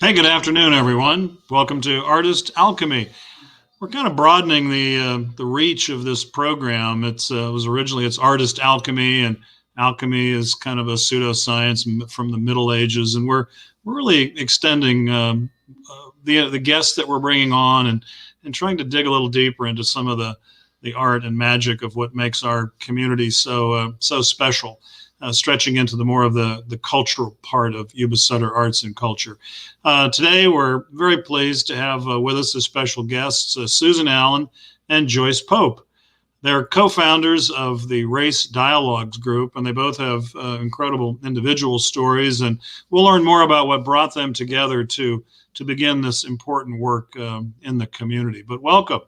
Hey, good afternoon, everyone. Welcome to Artist Alchemy. We're kind of broadening the reach of this program. It was originally it's Artist Alchemy, and alchemy is kind of a pseudoscience from the Middle Ages, and we're really extending the guests that we're bringing on and trying to dig a little deeper into some of the art and magic of what makes our community so special. Stretching into the more of the cultural part of Yuba-Sutter Arts and Culture. Today, we're very pleased to have with us as special guests Susan Allen and Joyce Pope. They're co-founders of the Race Dialogues group, and they both have incredible individual stories, and we'll learn more about what brought them together to begin this important work in the community. But welcome.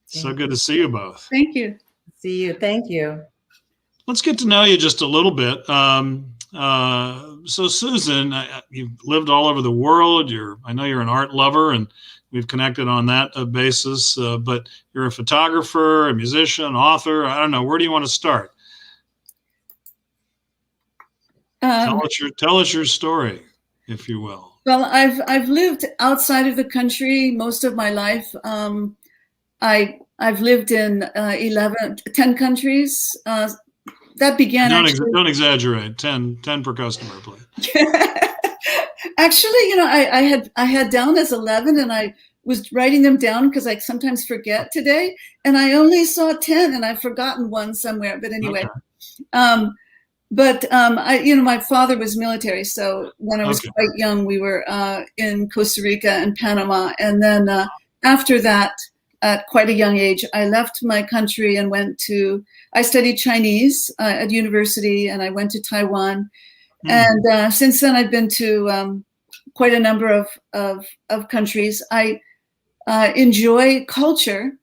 So good to see you both. Thank you. See you. Thank you. Let's get to know you just a little bit. So Susan, you've lived all over the world. I know you're an art lover, and we've connected on that basis. But you're a photographer, a musician, author. I don't know. Where do you want to start? Tell us your story, if you will. Well, I've lived outside of the country most of my life. I've lived in 10 countries. That began. Don't exaggerate. 10 per customer, please. Actually, I had down as 11, and I was writing them down because I sometimes forget today, and I only saw 10, and I've forgotten one somewhere. But anyway, okay. My father was military, so when I was quite young, we were in Costa Rica and Panama, and then after that, at quite a young age, I left my country and I studied Chinese at university, and I went to Taiwan. And since then, I've been to quite a number of countries. I enjoy culture,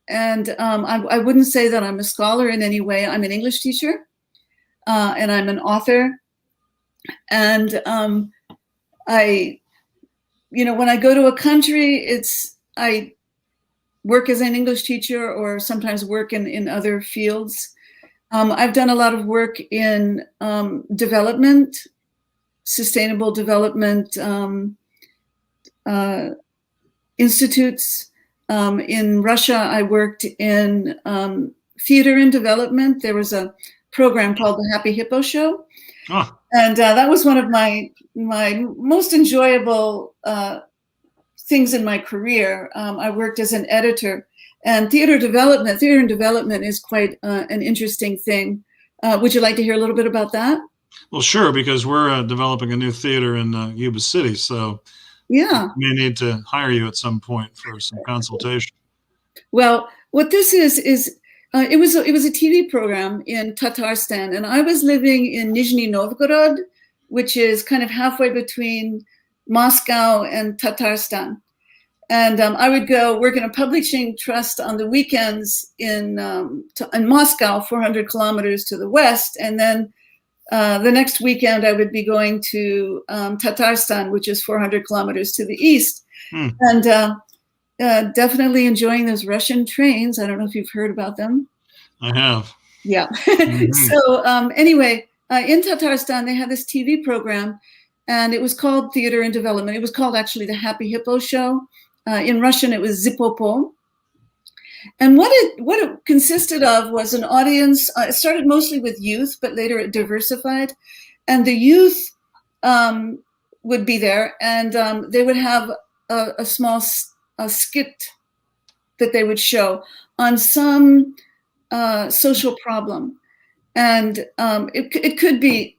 and I wouldn't say that I'm a scholar in any way. I'm an English teacher, and I'm an author. And when I go to a country, I work as an English teacher or sometimes work in other fields. I've done a lot of work in development, sustainable development institutes. In Russia, I worked in theater and development. There was a program called the Happy Hippo Show. And that was one of my most enjoyable things in my career. I worked as an editor, and theater and development is quite an interesting thing. Would you like to hear a little bit about that? Well, sure, because we're developing a new theater in Yuba City, so yeah, we may need to hire you at some point for some consultation. Well, what this is it was a TV program in Tatarstan, and I was living in Nizhny Novgorod, which is kind of halfway between Moscow and Tatarstan. And I would go work in a publishing trust on the weekends in Moscow, 400 kilometers to the west. And then the next weekend, I would be going to Tatarstan, which is 400 kilometers to the east. And definitely enjoying those Russian trains. I don't know if you've heard about them. I have. Yeah. So anyway, in Tatarstan, they had this TV program, and it was called Theater and Development. It was called actually the Happy Hippo Show. In Russian, it was Zipopo. And what it consisted of was an audience. It started mostly with youth, but later it diversified. And the youth would be there, and they would have a small skit that they would show on some social problem. And it could be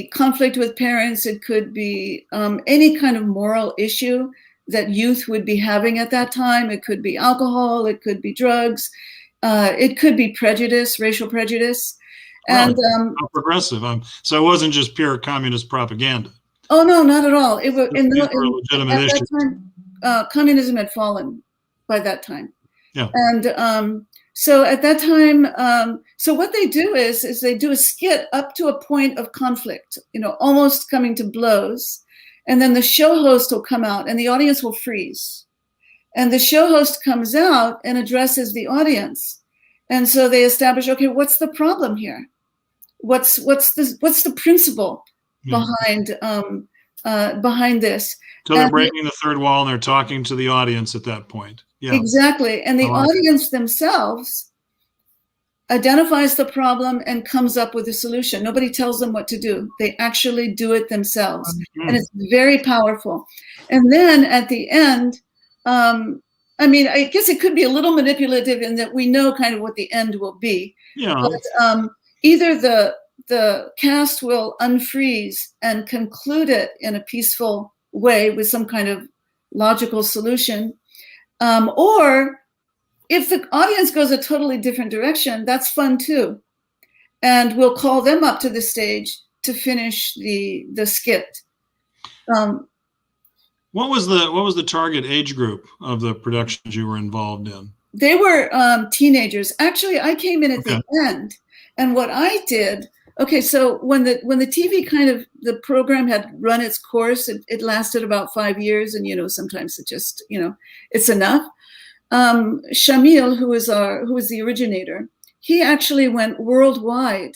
conflict with parents. It could be any kind of moral issue that youth would be having at that time. It could be alcohol. It could be drugs. It could be prejudice, racial prejudice. And how progressive. So it wasn't just pure communist propaganda. Oh no, not at all. It was legitimate issues. That time, communism had fallen by that time. Yeah. And so at that time, so what they do is they do a skit up to a point of conflict, almost coming to blows. And then the show host will come out and the audience will freeze. And the show host comes out and addresses the audience. And so they establish, okay, what's the problem here? What's the principle behind behind this. So they're breaking the third wall and they're talking to the audience at that point. Yeah. Exactly. And the audience themselves identifies the problem and comes up with a solution. Nobody tells them what to do. They actually do it themselves. And it's very powerful. And then at the end, I mean, I guess it could be a little manipulative in that we know kind of what the end will be. Yeah. But either the cast will unfreeze and conclude it in a peaceful way with some kind of logical solution, or if the audience goes a totally different direction, that's fun too. And we'll call them up to the stage to finish the skit. What was the target age group of the productions you were involved in? They were teenagers. Actually, I came in at the end, and what I did. Okay, so when the TV the program had run its course, it lasted about 5 years, and sometimes it just it's enough. Shamil, who was the originator, he actually went worldwide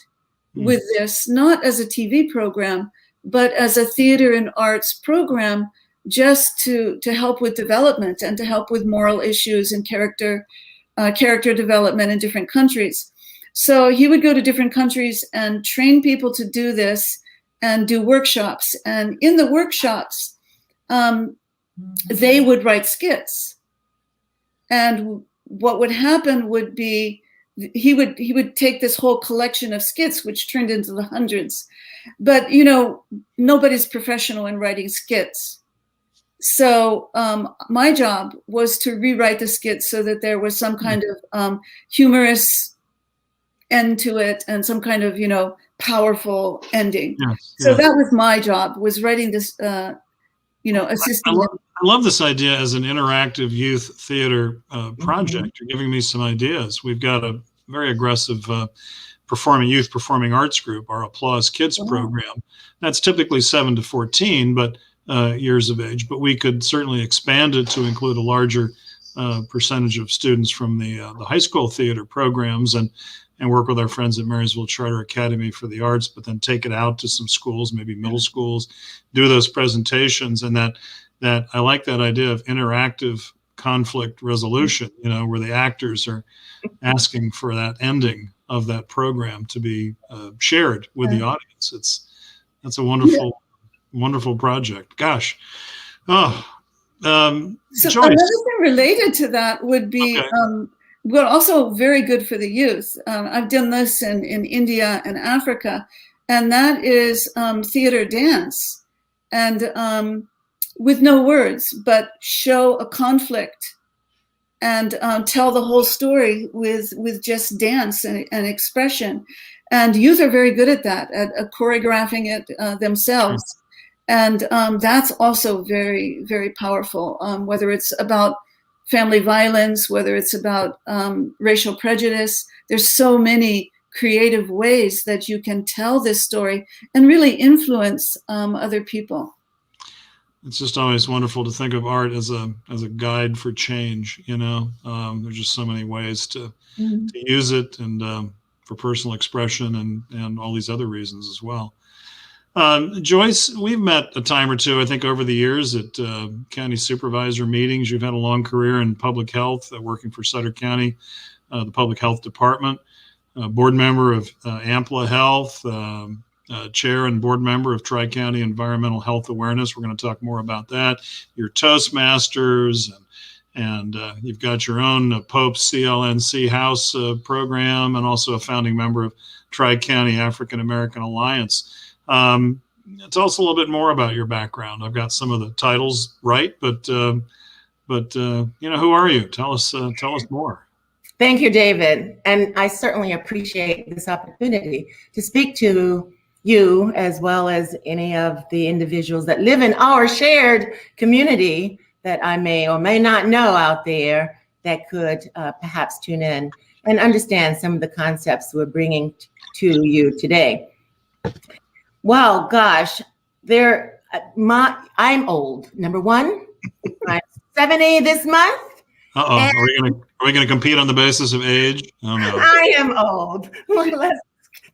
with this, not as a TV program, but as a theater and arts program, just to help with development and to help with moral issues and character development in different countries. So he would go to different countries and train people to do this and do workshops. And in the workshops, they would write skits. And what would happen would be he would take this whole collection of skits, which turned into the hundreds. But, nobody's professional in writing skits. So my job was to rewrite the skits so that there was some kind of humorous end to it and some kind of, powerful ending. Yes, so that was my job, was writing this, assisting them. I love this idea as an interactive youth theater project. You're giving me some ideas. We've got a very aggressive youth performing arts group, our Applause Kids program. That's typically 7 to 14, but years of age. But we could certainly expand it to include a larger percentage of students from the high school theater programs and work with our friends at Marysville Charter Academy for the Arts, but then take it out to some schools, maybe middle schools, do those presentations. And that I like that idea of interactive conflict resolution, where the actors are asking for that ending of that program to be shared with the audience. That's a wonderful project. Gosh. So Joyce. Another thing related to that would be, well, also very good for the youth. I've done this in India and Africa, and that is theater dance. And with no words, but show a conflict and tell the whole story with just dance and expression. And youth are very good at that, at choreographing it themselves. And that's also very, very powerful, whether it's about family violence, whether it's about racial prejudice. There's so many creative ways that you can tell this story and really influence other people. It's just always wonderful to think of art as a guide for change. There's just so many ways to use it, and for personal expression and all these other reasons as well. Joyce, we've met a time or two, I think, over the years at county supervisor meetings. You've had a long career in public health, working for Sutter County, the public health department, board member of AMPLA Health, chair and board member of Tri-County Environmental Health Awareness. We're going to talk more about that. Your Toastmasters, and you've got your own Pope's CLNC House program, and also a founding member of Tri-County African American Alliance. Tell us a little bit more about your background. I've got some of the titles right, but who are you? Tell us more. Thank you, David. And I certainly appreciate this opportunity to speak to you, as well as any of the individuals that live in our shared community that I may or may not know out there that could perhaps tune in and understand some of the concepts we're bringing to you today. Well, gosh, I'm old. Number one, I'm 70 this month. Uh-oh. Are we gonna compete on the basis of age? Oh, no. I am old.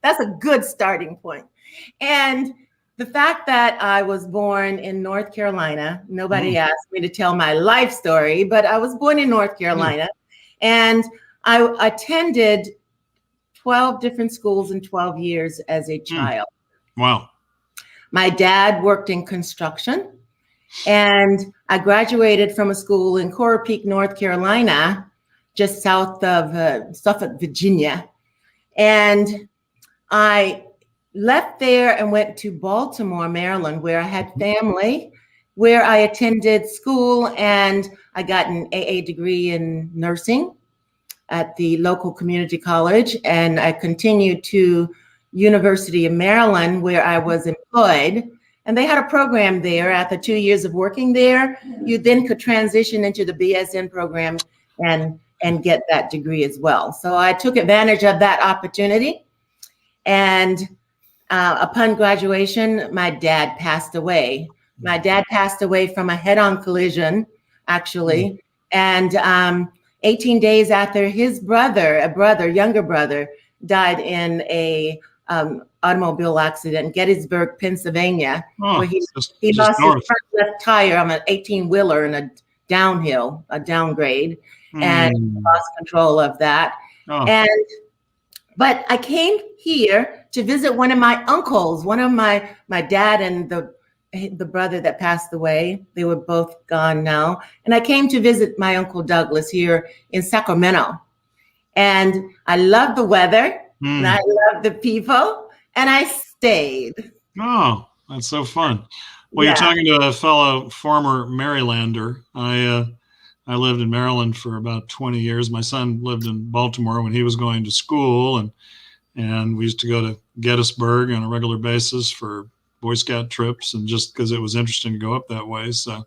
That's a good starting point. And the fact that I was born in North Carolina, nobody asked me to tell my life story, but I was born in North Carolina, and I attended 12 different schools in 12 years as a child. Wow. My dad worked in construction, and I graduated from a school in Coral Peak, North Carolina, just south of Suffolk, Virginia. And I left there and went to Baltimore, Maryland, where I had family, where I attended school, and I got an AA degree in nursing at the local community college. And I continued to University of Maryland, where I was employed. And they had a program there. After 2 years of working there, you then could transition into the BSN program and get that degree as well. So I took advantage of that opportunity. And upon graduation, my dad passed away. My dad passed away from a head-on collision, actually. And 18 days after his younger brother, died in a automobile accident in Gettysburg, Pennsylvania, where he lost his front left tire on an 18-wheeler in a downgrade, and lost control of that. But I came here to visit one of my uncles, one of my dad and the brother that passed away. They were both gone now. And I came to visit my Uncle Douglas here in Sacramento. And I love the weather, and I love the people, and I stayed. Oh, that's so fun. Well, you're talking to a fellow former Marylander. I lived in Maryland for about 20 years. My son lived in Baltimore when he was going to school, and we used to go to Gettysburg on a regular basis for Boy Scout trips, and just because it was interesting to go up that way. So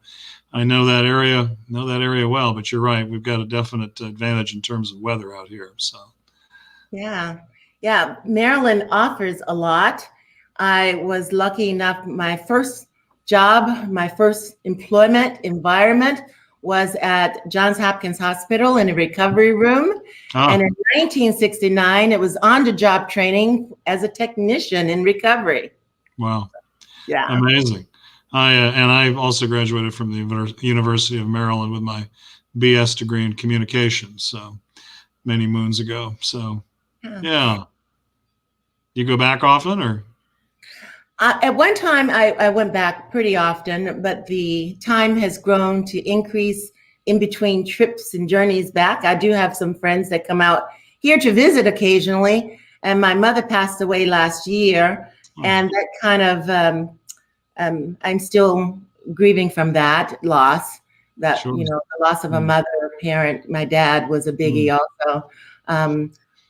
I know that area well, but you're right. We've got a definite advantage in terms of weather out here. So yeah. Maryland offers a lot. I was lucky enough, my first job, my first employment environment was at Johns Hopkins Hospital in a recovery room. And in 1969, it was on-the-job training as a technician in recovery. Wow. Yeah. Amazing. I also graduated from the University of Maryland with my BS degree in communications, so many moons ago. So, yeah. You go back often, or? At one time, I went back pretty often, but the time has grown to increase in between trips and journeys back. I do have some friends that come out here to visit occasionally, and my mother passed away last year, and that kind of, I'm still grieving from that loss, the loss of a mother, a parent. My dad was a biggie also.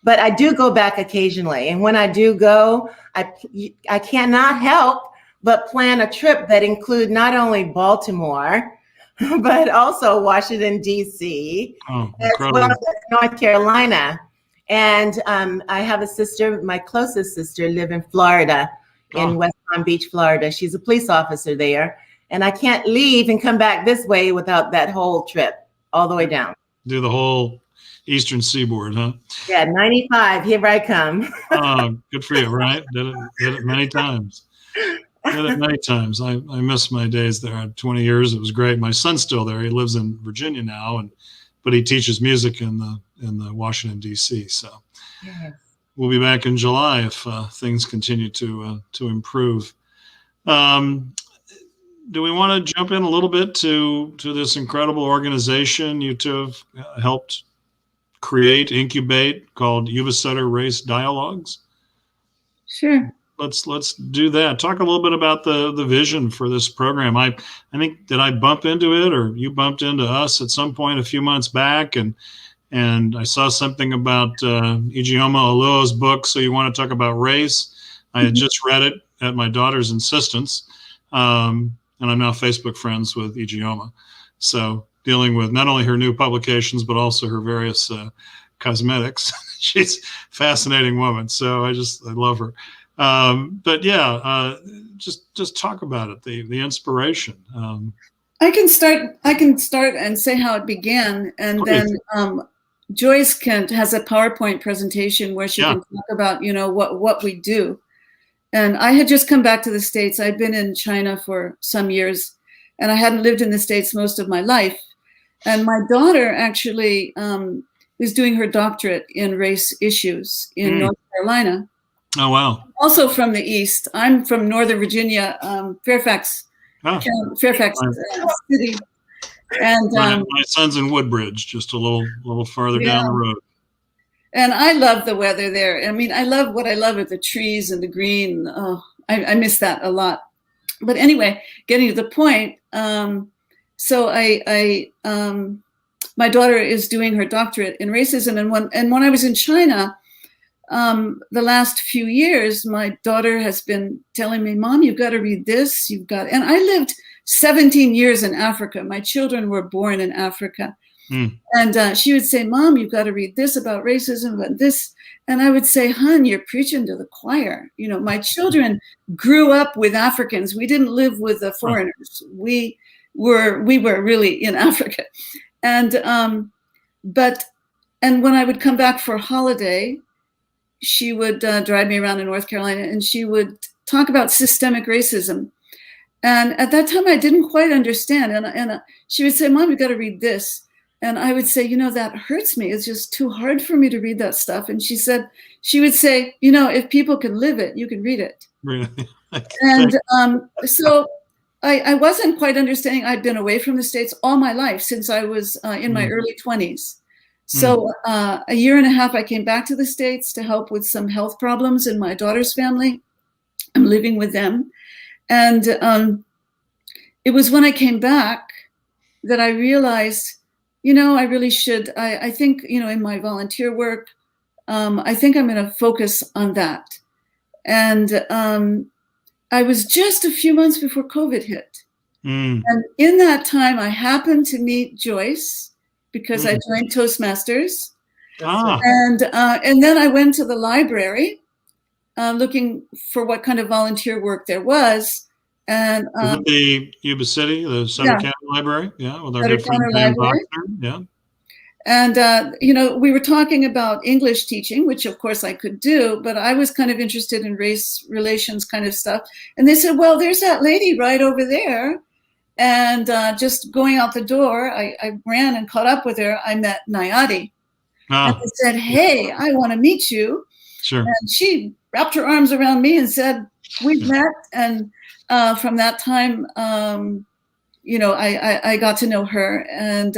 But I do go back occasionally. And when I do go, I cannot help but plan a trip that include not only Baltimore, but also Washington, D.C., as well as North Carolina. And I have a sister, my closest sister, live in Florida, in West Palm Beach, Florida. She's a police officer there. And I can't leave and come back this way without that whole trip all the way down. Do the whole Eastern Seaboard, huh? Yeah, 95, here I come. Good for you, right? Did it many times. Did it many times. I miss my days there. I had 20 years. It was great. My son's still there. He lives in Virginia now, but he teaches music in the Washington, D.C. So we'll be back in July if things continue to improve. Do we want to jump in a little bit to this incredible organization you two have helped incubate, called Yuba-Sutter Race Dialogues? Sure. Let's do that. Talk a little bit about the vision for this program. I think, did I bump into it, or you bumped into us at some point a few months back, and I saw something about Ijeoma Oluo's book, So You Want to Talk About Race. I had just read it at my daughter's insistence, and I'm now Facebook friends with Ijeoma. So dealing with not only her new publications, but also her various cosmetics. She's a fascinating woman. So I love her. But yeah, just talk about it, the inspiration. I can start and say how it began, and please. Then Joyce has a PowerPoint presentation where she can talk about what we do. And I had just come back to the States. I'd been in China for some years, and I hadn't lived in the States most of my life. And my daughter actually is doing her doctorate in race issues in North Carolina. Oh, wow. Also from the East. I'm from Northern Virginia, Fairfax, Fairfax City. And my son's in Woodbridge, just a little farther down the road. And I love the weather there. I mean, I love are the trees and the green. Oh, I miss that a lot. But anyway, getting to the point. So my daughter is doing her doctorate in racism, and when I was in China, the last few years, my daughter has been telling me, "Mom, you've got to read this. And I lived 17 years in Africa. My children were born in Africa. And she would say, "Mom, you've got to read this about racism, about this." And I would say, "Hon, you're preaching to the choir. You know, my children grew up with Africans. We didn't live with the foreigners. We were really in Africa." And when I would come back for a holiday, she would drive me around in North Carolina, and she would talk about systemic racism. And at that time, I didn't quite understand. And she would say, "Mom, you've got to read this." And I would say, that hurts me. It's just too hard for me to read that stuff. And she would say, "If people can live it, you can read it." Really? And so I wasn't quite understanding. I'd been away from the States all my life since I was in my early 20s. So a year and a half, I came back to the States to help with some health problems in my daughter's family. I'm living with them. And it was when I came back that I realized, I really should, I think, in my volunteer work, I think I'm going to focus on that. And I was just a few months before COVID hit. And in that time, I happened to meet Joyce because I joined Toastmasters. And then I went to the library looking for what kind of volunteer work there was. And is it the Yuba City, the Sutter County Library? Yeah, with our good friend Dan Boxner. Yeah. And, we were talking about English teaching, which of course I could do, but I was kind of interested in race relations kind of stuff. And they said, "Well, there's that lady right over there." And just going out the door, I ran and caught up with her. I met Nayati. And I said, "Hey, I want to meet you." Sure. And she wrapped her arms around me and said, "We've met." And from that time, I got to know her. And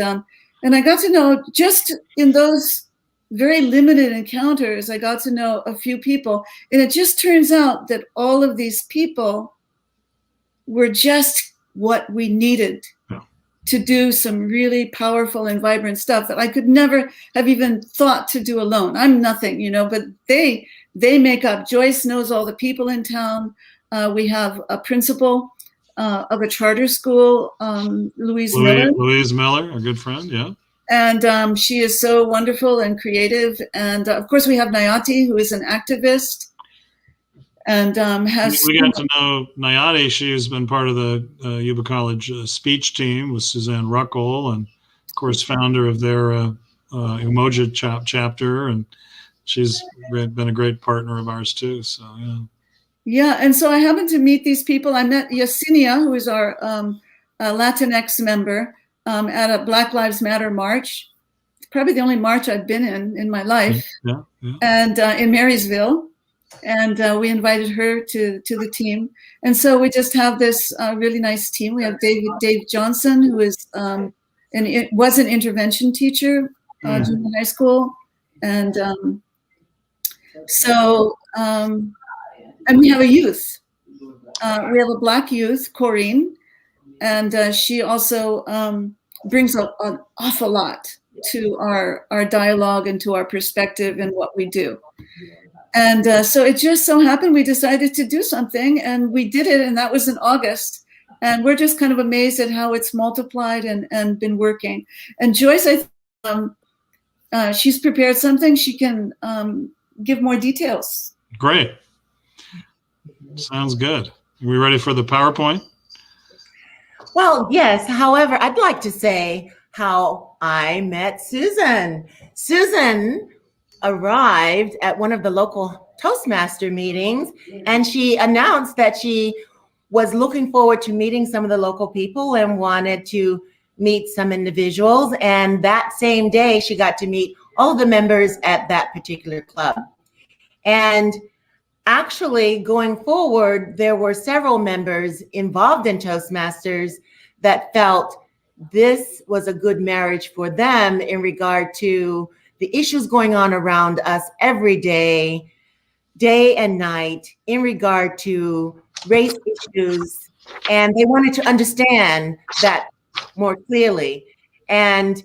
I got to know, just in those very limited encounters, I got to know a few people. And it just turns out that all of these people were just what we needed to do some really powerful and vibrant stuff that I could never have even thought to do alone. I'm nothing, but they make up. Joyce knows all the people in town. We have a principal of a charter school, Louise Miller. Louise Miller, a good friend, yeah. And she is so wonderful and creative. And of course, we have Nayati, who is an activist. And we got to know Nayati. She has been part of the Yuba College speech team with Suzanne Ruckel, and of course, founder of their Umoja chapter. And she's been a great partner of ours too. So yeah. Yeah, and so I happened to meet these people. I met Yesenia, who is our Latinx member, at a Black Lives Matter march. Probably the only march I've been in my life. Yeah. And in Marysville. And we invited her to the team. And so we just have this really nice team. We have Dave Johnson, who is was an intervention teacher junior high school. And and we have a youth. We have a Black youth, Corinne, and she also brings an awful lot to our dialogue and to our perspective and what we do. And so it just so happened we decided to do something, and we did it, and that was in August. And we're just kind of amazed at how it's multiplied and been working. And Joyce, she's prepared something. She can give more details. Great. Sounds good. Are we ready for the PowerPoint? Well, yes. However, I'd like to say how I met Susan. Susan arrived at one of the local Toastmaster meetings, and she announced that she was looking forward to meeting some of the local people and wanted to meet some individuals. And that same day, she got to meet all of the members at that particular club. And actually, going forward, there were several members involved in Toastmasters that felt this was a good marriage for them in regard to the issues going on around us every day, day and night, in regard to race issues. And they wanted to understand that more clearly. And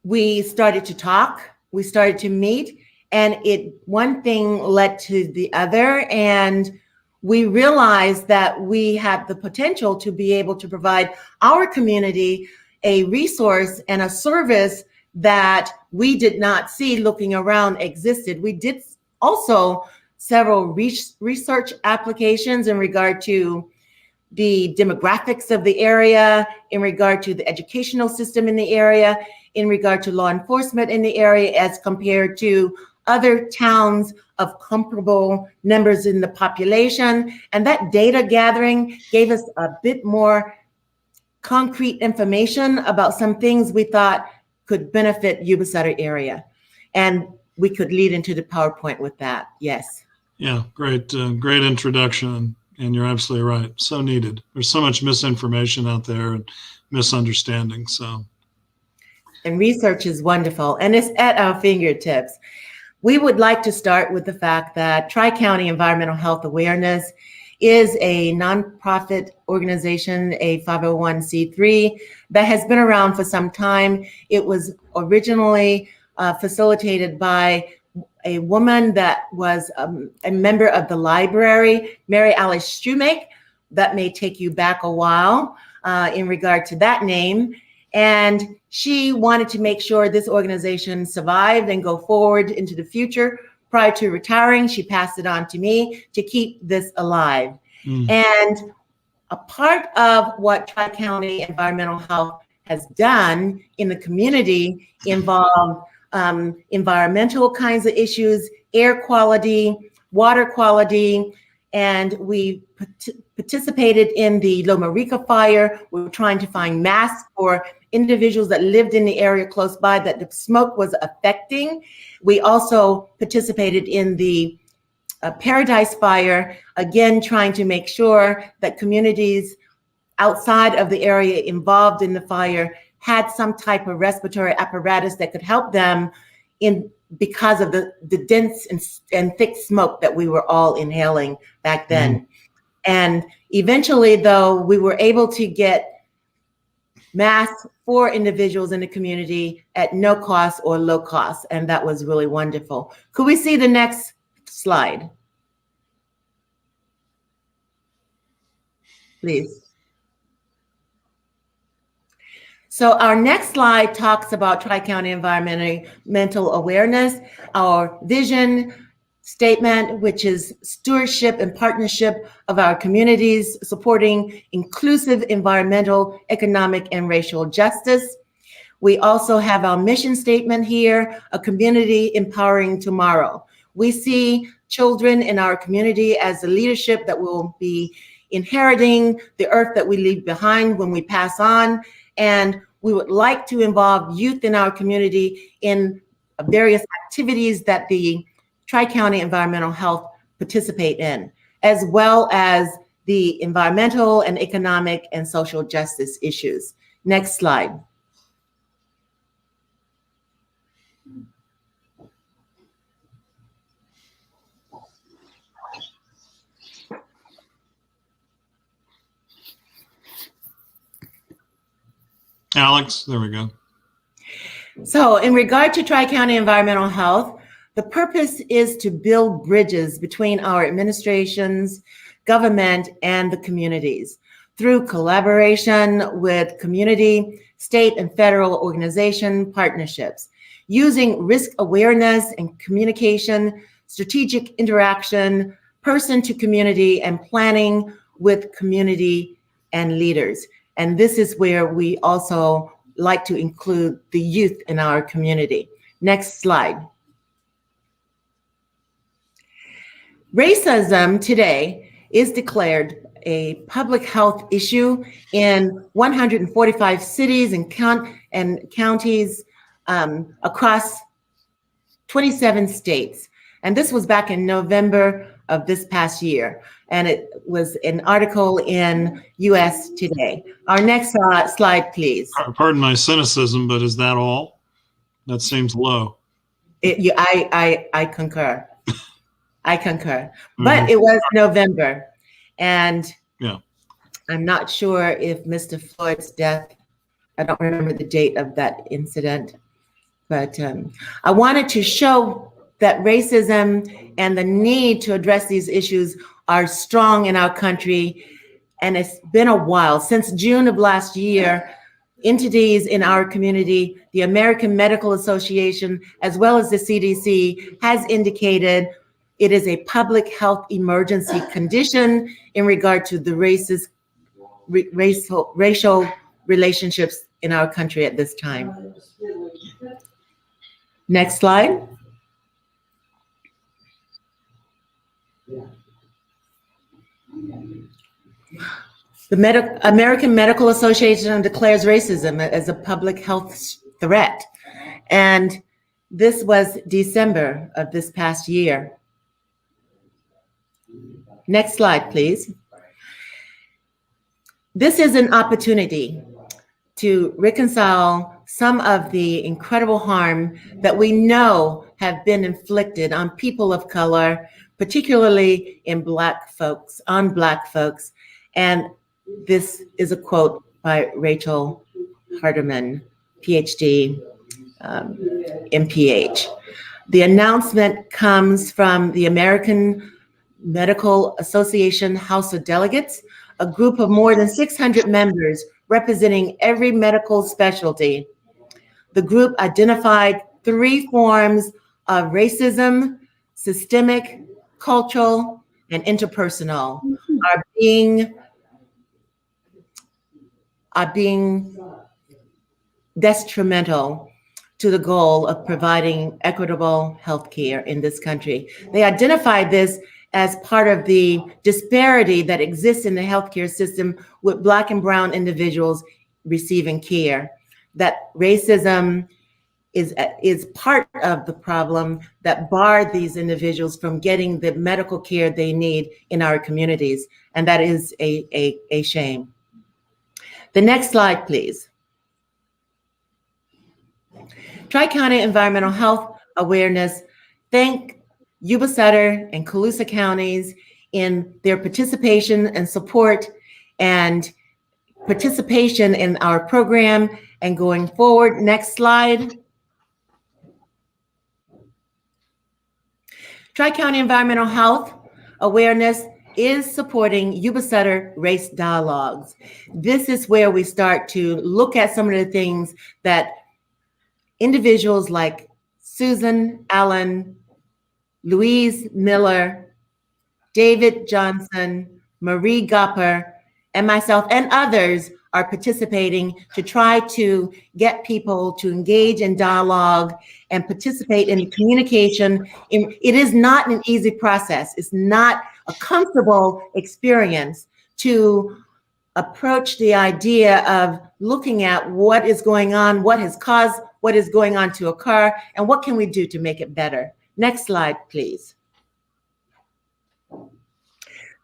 we started to talk, we started to meet, and one thing led to the other. And we realized that we had the potential to be able to provide our community a resource and a service that we did not see looking around existed. We did also several research applications in regard to the demographics of the area, in regard to the educational system in the area, in regard to law enforcement in the area as compared to other towns of comparable numbers in the population. And that data gathering gave us a bit more concrete information about some things we thought could benefit Yuba-Sutter area. And we could lead into the PowerPoint with that, yes. Yeah, great introduction. And you're absolutely right. So needed. There's so much misinformation out there and misunderstanding. And research is wonderful, and it's at our fingertips. We would like to start with the fact that Tri-County Environmental Health Awareness is a nonprofit organization, a 501c3 that has been around for some time. It was originally facilitated by a woman that was a member of the library, Mary Alice Shoemake. That may take you back a while in regard to that name. And she wanted to make sure this organization survived and go forward into the future. Prior to retiring, she passed it on to me to keep this alive. And a part of what Tri-County Environmental Health has done in the community involved environmental kinds of issues, air quality, water quality, and we participated in the Loma Rica fire. We were trying to find masks for individuals that lived in the area close by that the smoke was affecting. We also participated in the Paradise Fire, again, trying to make sure that communities outside of the area involved in the fire had some type of respiratory apparatus that could help them because of the dense and thick smoke that we were all inhaling back then. And eventually, though, we were able to get masks for individuals in the community at no cost or low cost, and that was really wonderful. Could we see the next slide, please? So our next slide talks about Tri-County environmental awareness, our vision statement, which is stewardship and partnership of our communities, supporting inclusive environmental, economic, and racial justice. We also have our mission statement here, a community empowering tomorrow. We see children in our community as the leadership that will be inheriting the earth that we leave behind when we pass on. And we would like to involve youth in our community in various activities that the Tri-County Environmental Health participate in, as well as the environmental and economic and social justice issues. Next slide. Alex, there we go. So in regard to Tri-County Environmental Health, the purpose is to build bridges between our administrations, government, and the communities through collaboration with community, state, and federal organization partnerships, using risk awareness and communication, strategic interaction, person to community, and planning with community and leaders. And this is where we also like to include the youth in our community. Next slide. Racism today is declared a public health issue in 145 cities and counties across 27 states. And this was back in November of this past year. And it was an article in US Today. Our next slide, please. Pardon my cynicism, but is that all? That seems low. I concur. I concur. But it was November. And yeah, I'm not sure if Mr. Floyd's death, I don't remember the date of that incident, but I wanted to show that racism and the need to address these issues are strong in our country. And it's been a while. Since June of last year, entities in our community, the American Medical Association, as well as the CDC, has indicated it is a public health emergency condition in regard to the racial relationships in our country at this time. Next slide. The American Medical Association declares racism as a public health threat. And this was December of this past year. Next slide, please. This is an opportunity to reconcile some of the incredible harm that we know have been inflicted on people of color, particularly in Black folks. And this is a quote by Rachel Hardiman, PhD, MPH. The announcement comes from the American Medical Association House of Delegates, a group of more than 600 members representing every medical specialty. The group identified 3 forms of racism: systemic, cultural, and interpersonal, are being detrimental to the goal of providing equitable health care in this country. They identified this as part of the disparity that exists in the healthcare system with Black and brown individuals receiving care. That racism is part of the problem that barred these individuals from getting the medical care they need in our communities. And that is a shame. The next slide, please. Tri-County Environmental Health Awareness thank Yuba-Sutter and Colusa counties in their participation and support and participation in our program and going forward. Next slide. Tri-County Environmental Health Awareness is supporting Yuba-Sutter Race Dialogues. This is where we start to look at some of the things that individuals like Susan Allen, Louise Miller, David Johnson, Marie Gopper, and myself and others are participating to try to get people to engage in dialogue and participate in communication. It is not an easy process. It's not a comfortable experience to approach the idea of looking at what is going on, what has caused what is going on to occur, and what can we do to make it better. Next slide, please.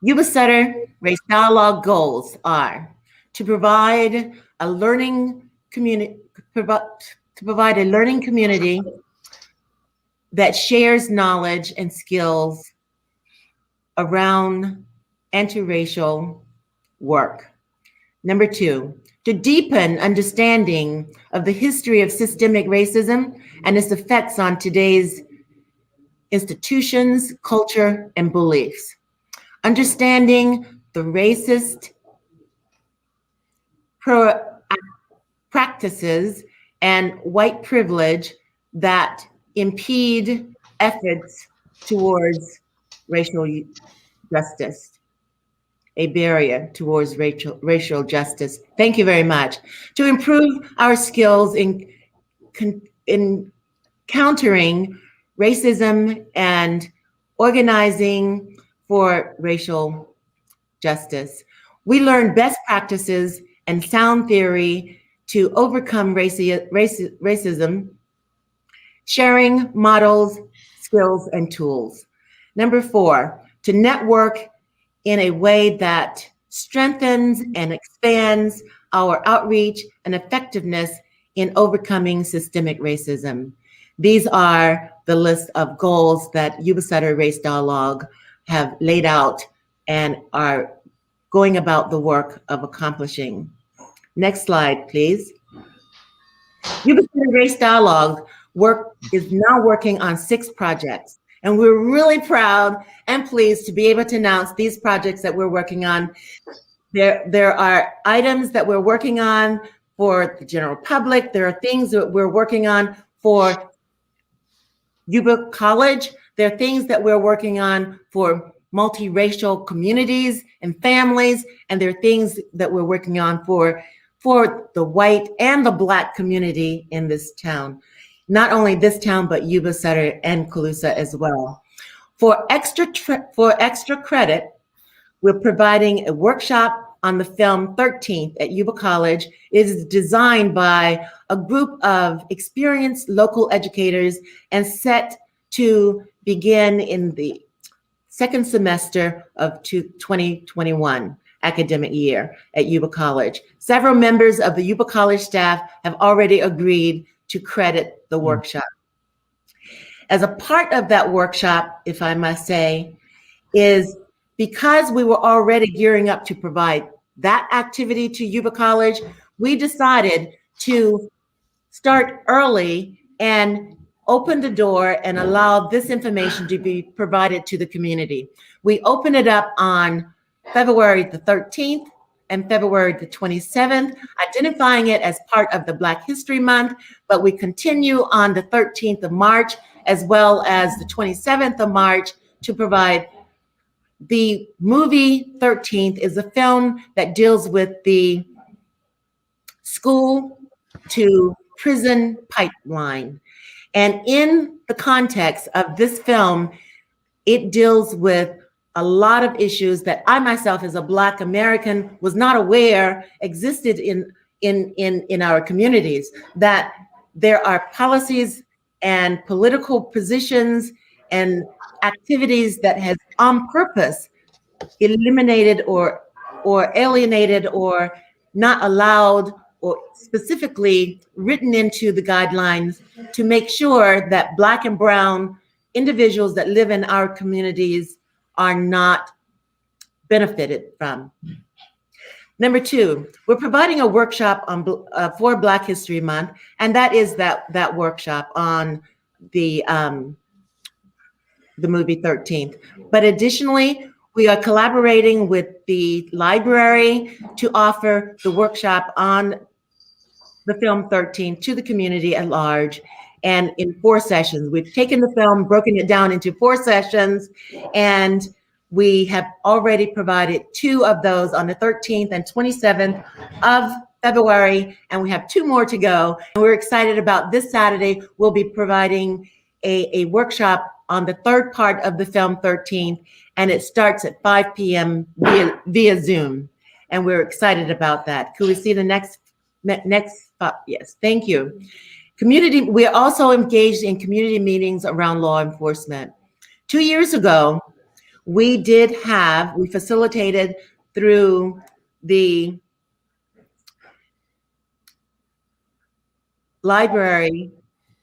Yuba-Sutter Race Dialogue goals are to provide a learning community, that shares knowledge and skills around anti-racial work. Number 2, to deepen understanding of the history of systemic racism and its effects on today's institutions, culture, and beliefs. Understanding the racist practices and white privilege that impede efforts towards racial justice, a barrier towards racial justice. Thank you very much. To improve our skills in countering racism and organizing for racial justice. We learn best practices and sound theory to overcome racism, sharing models, skills, and tools. Number 4, to network in a way that strengthens and expands our outreach and effectiveness in overcoming systemic racism. These are the list of goals that Yuba-Sutter Race Dialogue have laid out and are going about the work of accomplishing. Next slide, please. Yuba-Sutter Race Dialogue is now working on 6 projects, and we're really proud and pleased to be able to announce these projects that we're working on. There are items that we're working on for the general public. There are things that we're working on for Yuba College. There are things that we're working on for multiracial communities and families, and there are things that we're working on for the white and the Black community in this town. Not only this town, but Yuba-Sutter and Colusa as well. For extra credit, we're providing a workshop on the film 13th at Yuba College. It is designed by a group of experienced local educators and set to begin in the second semester of 2021 academic year at Yuba College. Several members of the Yuba College staff have already agreed to credit the workshop. As a part of that workshop, if I must say, is because we were already gearing up to provide that activity to Yuba College, we decided to start early and open the door and allow this information to be provided to the community. We opened it up on February the 13th and February the 27th, identifying it as part of the Black History Month, but we continue on the 13th of March as well as the 27th of March to provide. The movie 13th is a film that deals with the school to prison pipeline. And in the context of this film, it deals with a lot of issues that I myself as a Black American was not aware existed in our communities, that there are policies and political positions and activities that has on purpose eliminated or alienated or not allowed or specifically written into the guidelines to make sure that Black and brown individuals that live in our communities are not benefited from. Number 2, we're providing a workshop on for Black History Month, and that is that workshop on the movie 13th. But additionally, we are collaborating with the library to offer the workshop on the film 13 to the community at large, and in 4 sessions. We've taken the film, broken it down into 4 sessions, and we have already provided 2 of those on the 13th and 27th of February, and we have 2 more to go. And we're excited about this Saturday. We'll be providing a workshop on the 3rd part of the film 13th, and it starts at 5 p.m. via Zoom. And we're excited about that. Could we see the next spot? Yes, thank you. We are also engaged in community meetings around law enforcement. 2 years ago, we facilitated through the library,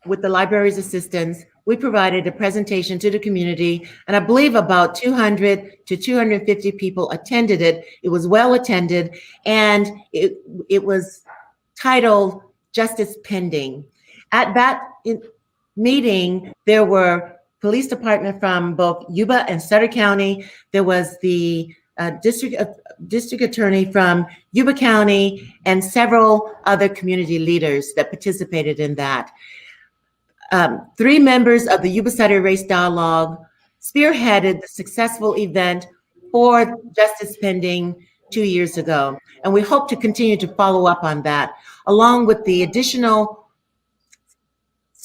with the library's assistance, we provided a presentation to the community, and I believe about 200 to 250 people attended it. It was well attended, and it was titled Justice Pending. At that meeting, there were police department from both Yuba and Sutter County. There was the district attorney from Yuba County and several other community leaders that participated in that. 3 members of the Yuba-Sutter Race Dialogue spearheaded the successful event for Justice Pending 2 years ago. And we hope to continue to follow up on that, along with the additional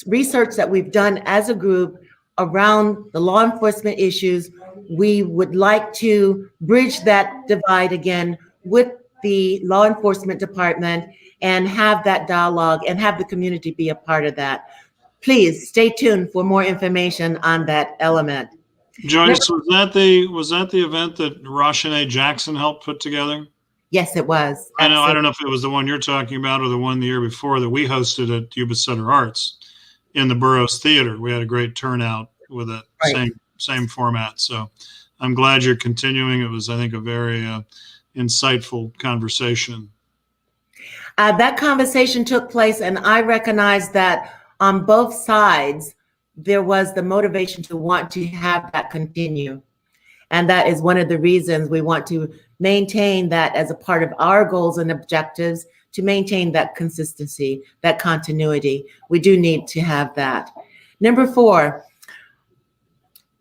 research that we've done as a group around the law enforcement issues. We would like to bridge that divide again with the law enforcement department and have that dialogue and have the community be a part of that. Please stay tuned for more information on that element. Joyce, was that the event that Roshanae Jackson helped put together? Yes, it was. I know. I don't know if it was the one you're talking about or the one the year before that we hosted at Yuba-Sutter Arts in the Burroughs Theater. We had a great turnout with that same format. So I'm glad you're continuing. It was, I think, a very insightful conversation. That conversation took place, and I recognized that on both sides, there was the motivation to want to have that continue. And that is one of the reasons we want to maintain that as a part of our goals and objectives, to maintain that consistency, that continuity. We do need to have that. Number 4,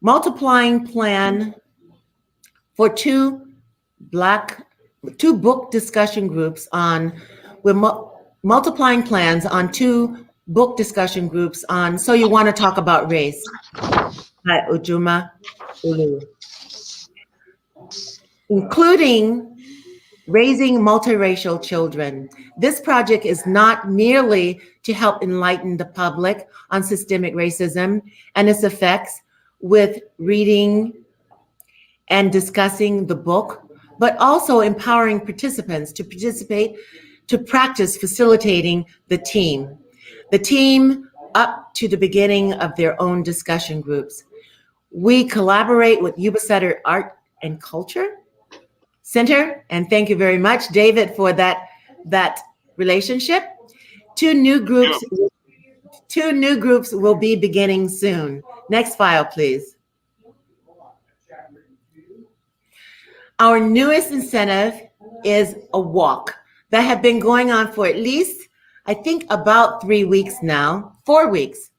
multiplying plan for two book discussion groups on, we're multiplying plans on 2 book discussion groups on So You Want to Talk About Race at Ujuma Ulu, including raising multiracial children. This project is not merely to help enlighten the public on systemic racism and its effects with reading and discussing the book, but also empowering participants to participate, to practice facilitating the team up to the beginning of their own discussion groups. We collaborate with Yuba-Sutter Art&Culture Center, and thank you very much, David, for that relationship. 2 new groups will be beginning soon. Next file, please. Our newest incentive is a walk that have been going on for at least, I think, about 3 weeks now, 4 weeks,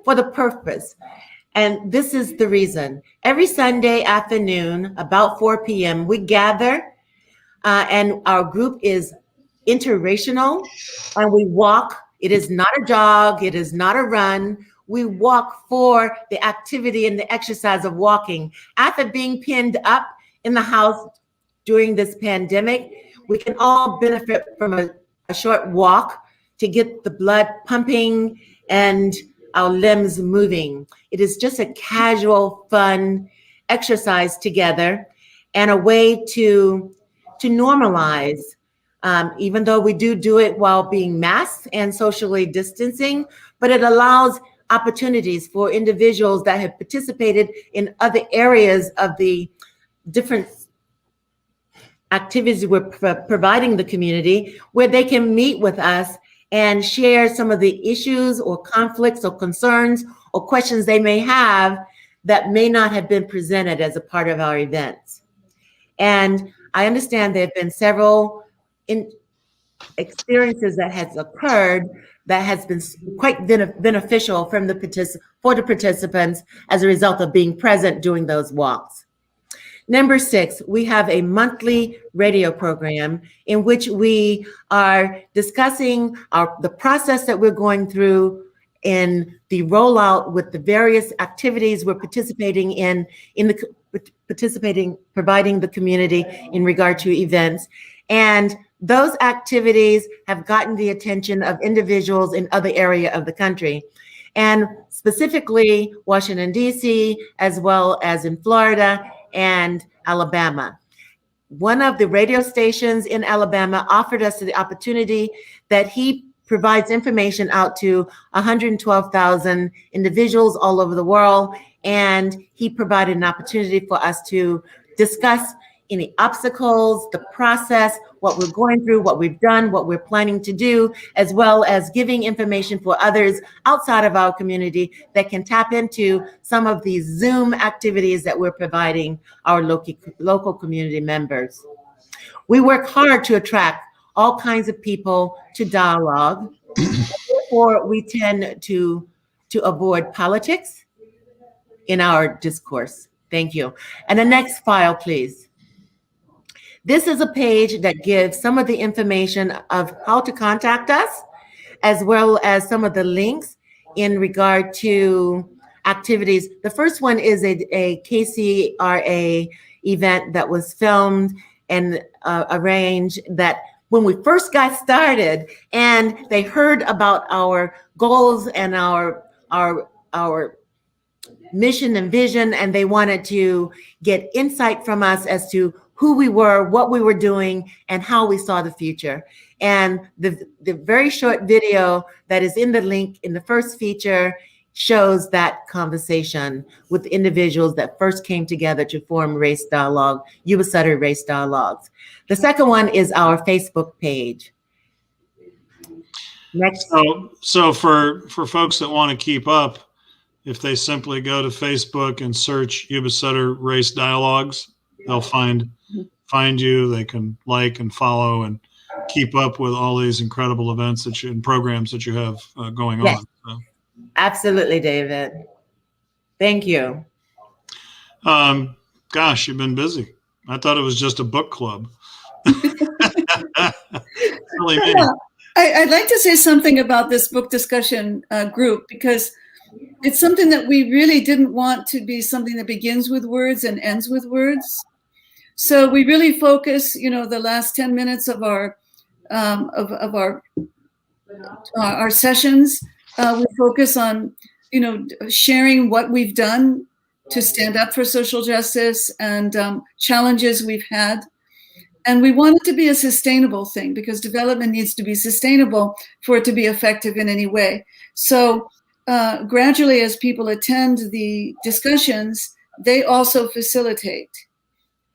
for the purpose. And this is the reason. Every Sunday afternoon, about 4 p.m., we gather, and our group is interracial, and we walk. It is not a jog. It is not a run. We walk for the activity and the exercise of walking. After being pinned up in the house during this pandemic, we can all benefit from a short walk to get the blood pumping and our limbs moving. It is just a casual, fun exercise together and a way to normalize, even though we do it while being masked and socially distancing, but it allows opportunities for individuals that have participated in other areas of the different activities we're providing the community, where they can meet with us and share some of the issues or conflicts or concerns or questions they may have that may not have been presented as a part of our events. And I understand there have been several experiences that has occurred that has been quite beneficial for the participants as a result of being present during those walks. Number 6, we have a monthly radio program in which we are discussing the process that we're going through in the rollout with the various activities we're participating in providing the community in regard to events. And those activities have gotten the attention of individuals in other areas of the country, and specifically Washington, D.C., as well as in Florida and Alabama. One of the radio stations in Alabama offered us the opportunity that he provides information out to 112,000 individuals all over the world, and he provided an opportunity for us to discuss any obstacles, the process, what we're going through, what we've done, what we're planning to do, as well as giving information for others outside of our community that can tap into some of these Zoom activities that we're providing our local community members. We work hard to attract all kinds of people to dialogue. Therefore, we tend to avoid politics in our discourse. Thank you. And the next file, please. This is a page that gives some of the information of how to contact us, as well as some of the links in regard to activities. The first one is a KCRA event that was filmed and arranged that when we first got started, and they heard about our goals and our mission and vision, and they wanted to get insight from us as to who we were, what we were doing, and how we saw the future. And the very short video that is in the link in the first feature shows that conversation with individuals that first came together to form Race Dialogue, Yuba-Sutter Race Dialogues. The second one is our Facebook page. Next. So for folks that want to keep up, if they simply go to Facebook and search Yuba-Sutter Race Dialogues, they'll find you. They can like and follow and keep up with all these incredible events and programs that you have going on. So. Absolutely, David. Thank you. Gosh, you've been busy. I thought it was just a book club. Really me. Yeah. I'd like to say something about this book discussion group, because it's something that we really didn't want to be something that begins with words and ends with words. So we really focus, the last 10 minutes of our sessions. We focus on, sharing what we've done to stand up for social justice and challenges we've had. And we want it to be a sustainable thing, because development needs to be sustainable for it to be effective in any way. So gradually, as people attend the discussions, they also facilitate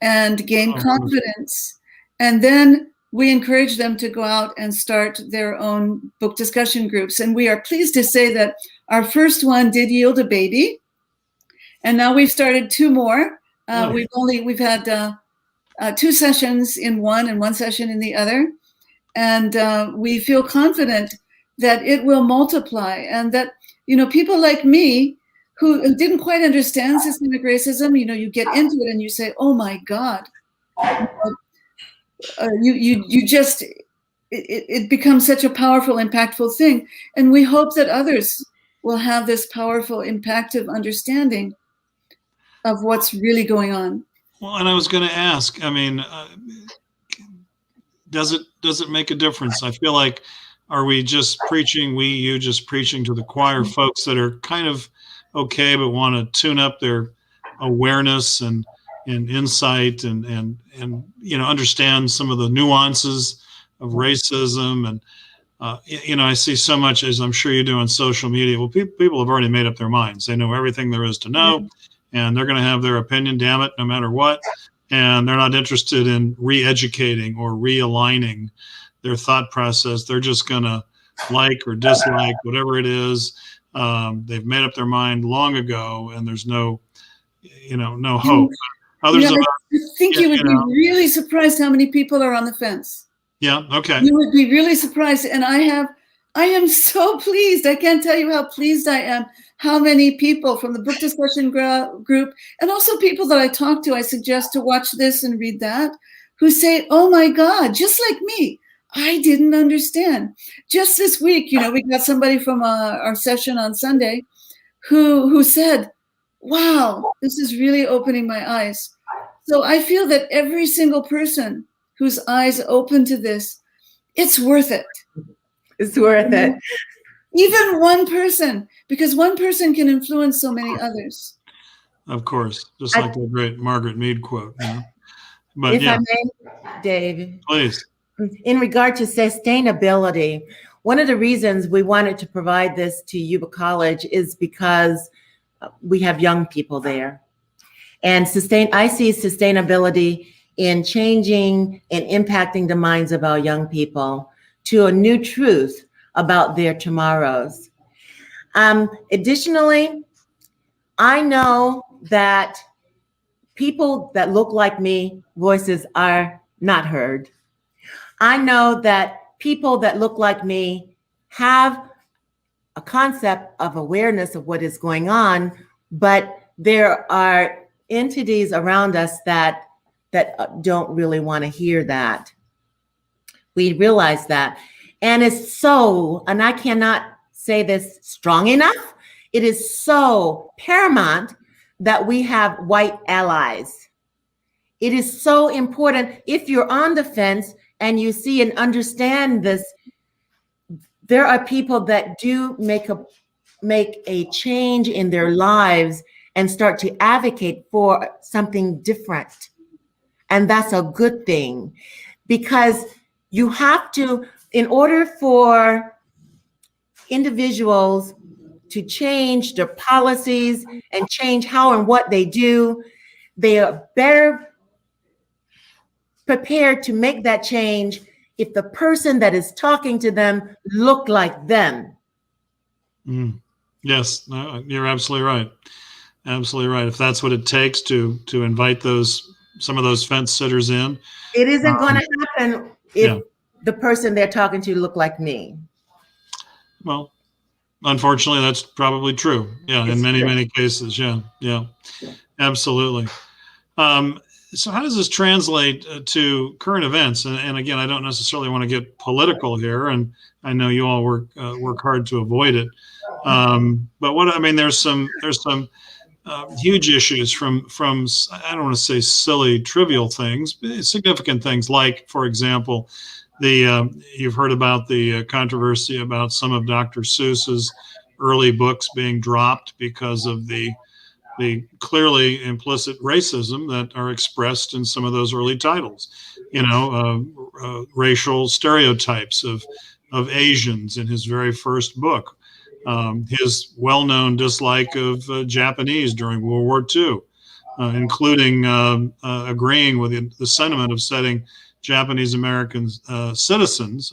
and gain confidence. And then we encourage them to go out and start their own book discussion groups. And we are pleased to say that our first one did yield a baby. And now we've started two more. We've had 2 sessions in one and 1 session in the other. And we feel confident that it will multiply, and that, people like me who didn't quite understand systemic racism, you get into it and you say, oh my God, it becomes such a powerful, impactful thing. And we hope that others will have this powerful, impactful understanding of what's really going on. Well, and I was going to ask, does it make a difference? I feel like, are we just preaching, you just preaching to the choir, folks that are kind of okay, but want to tune up their awareness and insight and understand some of the nuances of racism. And, I see so much, as I'm sure you do on social media. Well, people have already made up their minds. They know everything there is to know, and they're going to have their opinion, damn it, no matter what. And they're not interested in re-educating or realigning their thought process. They're just going to like or dislike whatever it is. They've made up their mind long ago, and there's no hope. Others of us, I think you would be really surprised how many people are on the fence. Yeah. Okay. You would be really surprised. And I am so pleased. I can't tell you how pleased I am. How many people from the book discussion group, and also people that I talk to, I suggest to watch this and read that, who say, oh my God, just like me, I didn't understand. Just this week, we got somebody from our session on Sunday who said, wow, this is really opening my eyes. So I feel that every single person whose eyes open to this, it's worth it. It's worth it. Even one person, because one person can influence so many others. Of course, just like the great Margaret Mead quote. But if I may, Dave, please. In regard to sustainability, one of the reasons we wanted to provide this to Yuba College is because we have young people there. And I see sustainability in changing and impacting the minds of our young people to a new truth about their tomorrows. Additionally, I know that people that look like me, voices are not heard. I know that people that look like me have a concept of awareness of what is going on, but there are entities around us that don't really want to hear that. We realize that. And it's so, and I cannot say this strong enough, it is so paramount that we have white allies. It is so important. If you're on the fence and you see and understand this, there are people that do make a change in their lives and start to advocate for something different. And that's a good thing, because you have to, in order for individuals to change their policies and change how and what they do, they are better prepared to make that change if the person that is talking to them look like them. Yes, no, you're absolutely right. Absolutely right. If that's what it takes to invite some of those fence sitters in, it isn't going to happen if the person they're talking to look like me. Well, unfortunately, that's probably true. Yeah, in many cases. Yeah, absolutely. So how does this translate to current events? And again, I don't necessarily want to get political here, and I know you all work hard to avoid it. But there's some huge issues from I don't want to say silly, trivial things, but significant things, like, for example, you've heard about the controversy about some of Dr. Seuss's early books being dropped because of the clearly implicit racism that are expressed in some of those early titles. Racial stereotypes of Asians in his very first book. His well-known dislike of Japanese during World War II, including agreeing with the sentiment of setting Japanese American citizens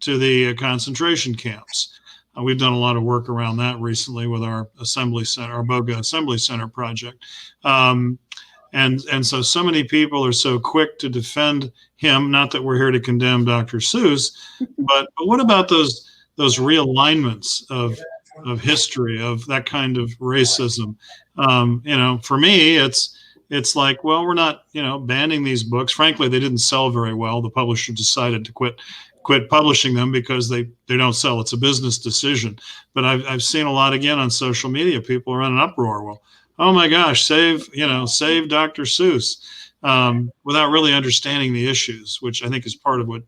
to the concentration camps. We've done a lot of work around that recently with our assembly center, our Boga Assembly Center project. And so many people are so quick to defend him. Not that we're here to condemn Dr. Seuss, but what about those realignments of history, of that kind of racism? For me, it's like, well, we're not, banning these books. Frankly, they didn't sell very well. The publisher decided to quit publishing them because they don't sell. It's a business decision. But I've seen a lot again on social media. People are in an uproar. Well, oh my gosh, save Dr. Seuss, without really understanding the issues, which I think is part of what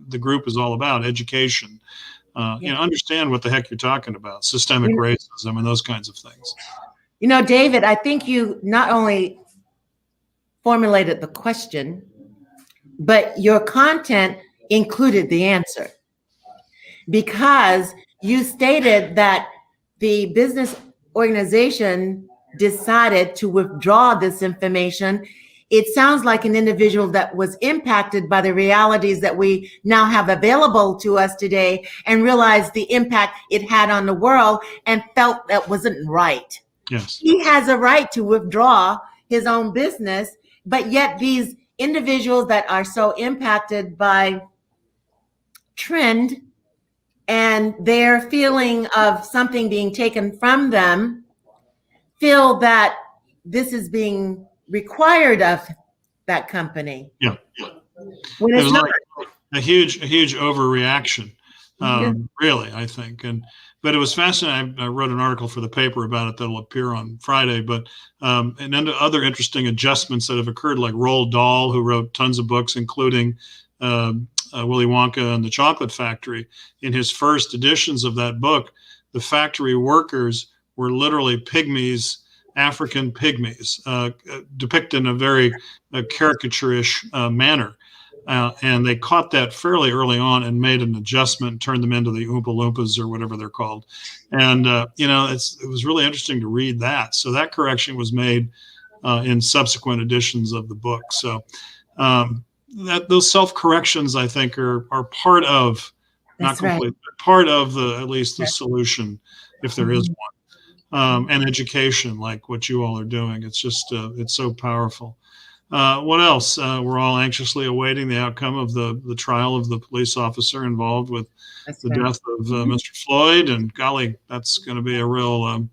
the group is all about: education. Understand what the heck you're talking about, systemic racism and those kinds of things. David, I think you not only formulated the question, but your content included the answer, because you stated that the business organization decided to withdraw this information. It sounds like an individual that was impacted by the realities that we now have available to us today and realized the impact it had on the world and felt that wasn't right. Yes. He has a right to withdraw his own business, but yet these individuals that are so impacted by trend and their feeling of something being taken from them feel that this is being required of that company. Yeah. When it's not. Like a huge overreaction, really, I think. But it was fascinating. I wrote an article for the paper about it that'll appear on Friday. But and then other interesting adjustments that have occurred, like Roald Dahl, who wrote tons of books, including Willy Wonka and the Chocolate Factory. In his first editions of that book, the factory workers were literally pygmies, African pygmies, depicted in a very caricature-ish manner. And they caught that fairly early on and made an adjustment, turned them into the Oompa Loompas or whatever they're called. And, it was really interesting to read that. So that correction was made in subsequent editions of the book. So those self-corrections, I think, are part of, not complete, but part of at least the solution, if there is one. And education, like what you all are doing. It's just, it's so powerful. What else? We're all anxiously awaiting the outcome of the trial of the police officer involved with the death of Mr. Floyd. And golly, that's going to be a real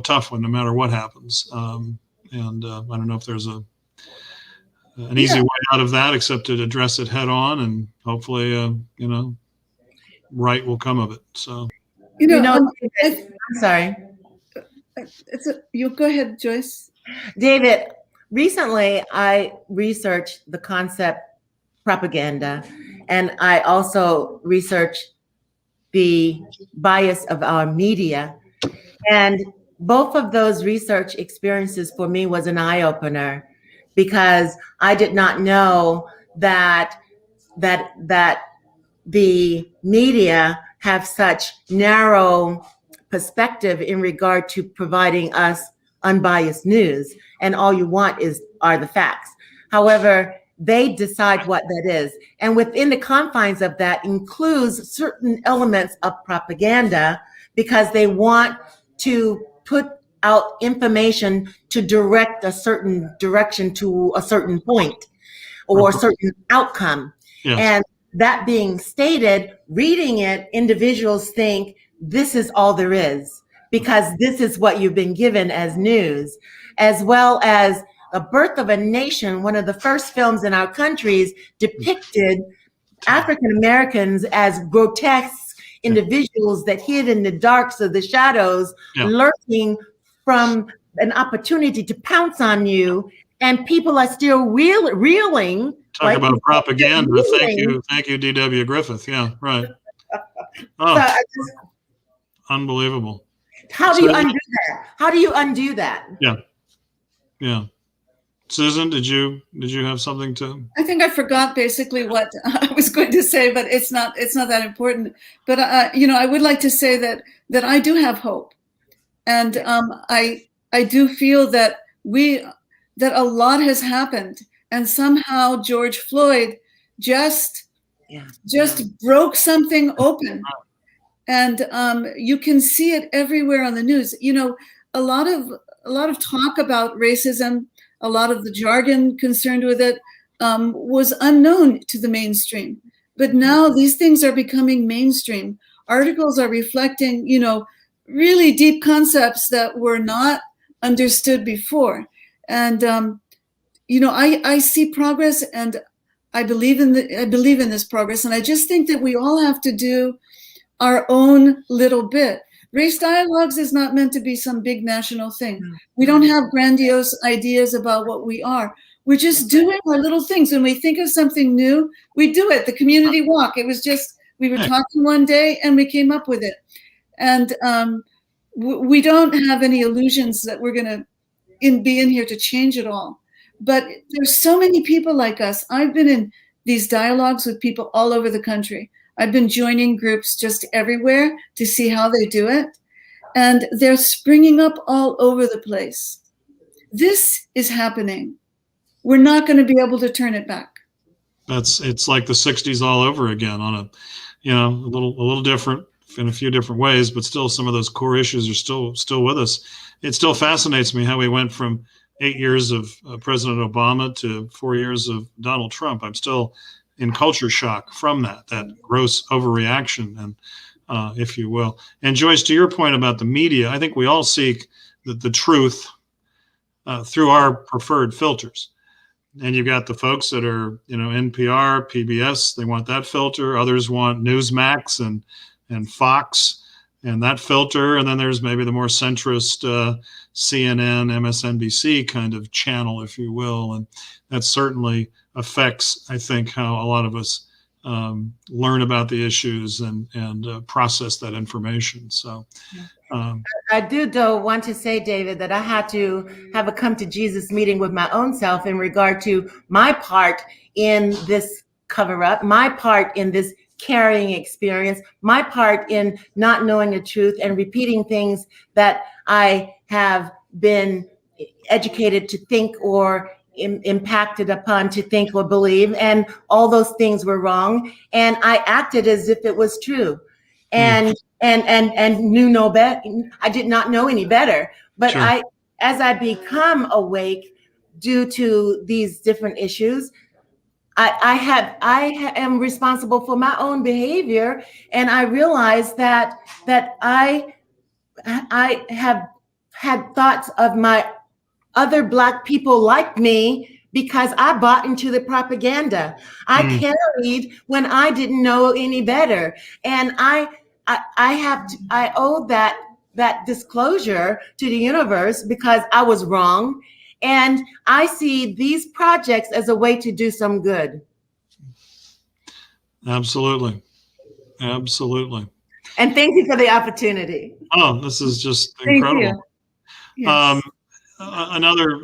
tough one, no matter what happens. I don't know if there's an easy way out of that, except to address it head on, and hopefully, right will come of it. So. I'm sorry. You go ahead, Joyce. David, recently I researched the concept propaganda, and I also researched the bias of our media. And both of those research experiences for me was an eye-opener, because I did not know that the media have such narrow perspective in regard to providing us unbiased news, and all you want are the facts. However, they decide what that is, and within the confines of that includes certain elements of propaganda, because they want to put out information to direct a certain direction to a certain point or a certain outcome. Yes. And that being stated, reading it, individuals think this is all there is, because this is what you've been given as news, as well as The Birth of a Nation. One of the first films in our countries depicted African Americans as grotesque individuals that hid in the darks of the shadows, lurking from an opportunity to pounce on you, and people are still reeling. Talk about propaganda. Thank you, D.W. Griffith. Yeah, right. Oh, unbelievable. How do you undo that? How do you undo that? Yeah. Susan, did you have something to? I think I forgot basically what I was going to say, but it's not that important. But I would like to say that I do have hope, and I do feel that a lot has happened, and somehow George Floyd just broke something open, and you can see it everywhere on the news. A lot of talk about racism, a lot of the jargon concerned with it was unknown to the mainstream. But now these things are becoming mainstream. Articles are reflecting, really deep concepts that were not understood before. And, I see progress, and I believe in this progress. And I just think that we all have to do our own little bit. Race Dialogues is not meant to be some big national thing. We don't have grandiose ideas about what we are. We're just doing our little things. When we think of something new, we do it. The community walk. It was just, we were talking one day and we came up with it. And we don't have any illusions that we're going to be in here to change it all. But there's so many people like us. I've been in these dialogues with people all over the country. I've been joining groups just everywhere to see how they do it. And they're springing up all over the place. This is happening. We're not going to be able to turn it back. It's like the 60s all over again on a little different in a few different ways, but still some of those core issues are still with us. It still fascinates me how we went from 8 years of President Obama to 4 years of Donald Trump. I'm still in culture shock from that gross overreaction, and if you will. And Joyce, to your point about the media, I think we all seek the truth through our preferred filters. And you've got the folks that are, NPR, PBS, they want that filter. Others want Newsmax and Fox and that filter. And then there's maybe the more centrist CNN, MSNBC kind of channel, if you will. And that certainly affects, I think, how a lot of us learn about the issues and process that information. So I do, though, want to say, David, that I had to have a come to Jesus meeting with my own self in regard to my part in this cover up, my part in this carrying experience, my part in not knowing the truth and repeating things that I have been educated to think or impacted upon to think or believe, and all those things were wrong, and I acted as if it was true, and knew no better. I did not know any better, but sure. As I become awake due to these different issues, I am responsible for my own behavior, and I realize that I have had thoughts of my other Black people like me because I bought into the propaganda. I carried when I didn't know any better. And I I owe that disclosure to the universe because I was wrong. And I see these projects as a way to do some good. Absolutely. Absolutely. And thank you for the opportunity. Oh, this is just Thank incredible. you. Yes. Another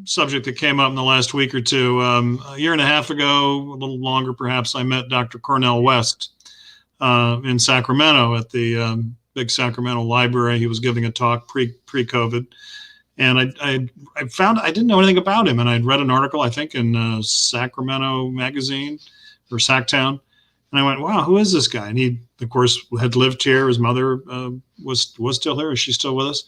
subject that came up in the last week or two, a year and a half ago, a little longer perhaps, I met Dr. Cornel West in Sacramento at the big Sacramento library. He was giving a talk pre-COVID. And I found I didn't know anything about him. And I'd read an article, I think, in Sacramento Magazine or Sacktown. And I went, wow, who is this guy? And he, of course, had lived here. His mother was still here. Is she still with us?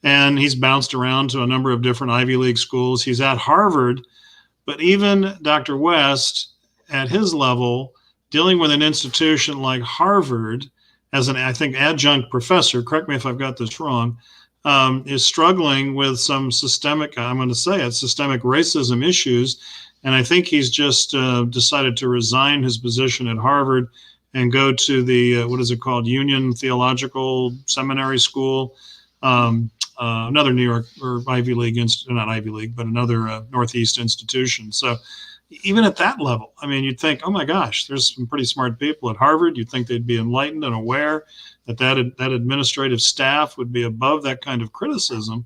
And he's bounced around to a number of different Ivy League schools. He's at Harvard. But even Dr. West, at his level, dealing with an institution like Harvard as an, I think, adjunct professor, correct me if I've got this wrong, is struggling with some systemic, I'm going to say it, systemic racism issues. And I think he's just decided to resign his position at Harvard and go to the, what is it called, Union Theological Seminary School, another New York or Ivy League, not Ivy League, but another Northeast institution. So even at that level, I mean, you'd think, oh my gosh, there's some pretty smart people at Harvard. You'd think they'd be enlightened and aware that administrative staff would be above that kind of criticism.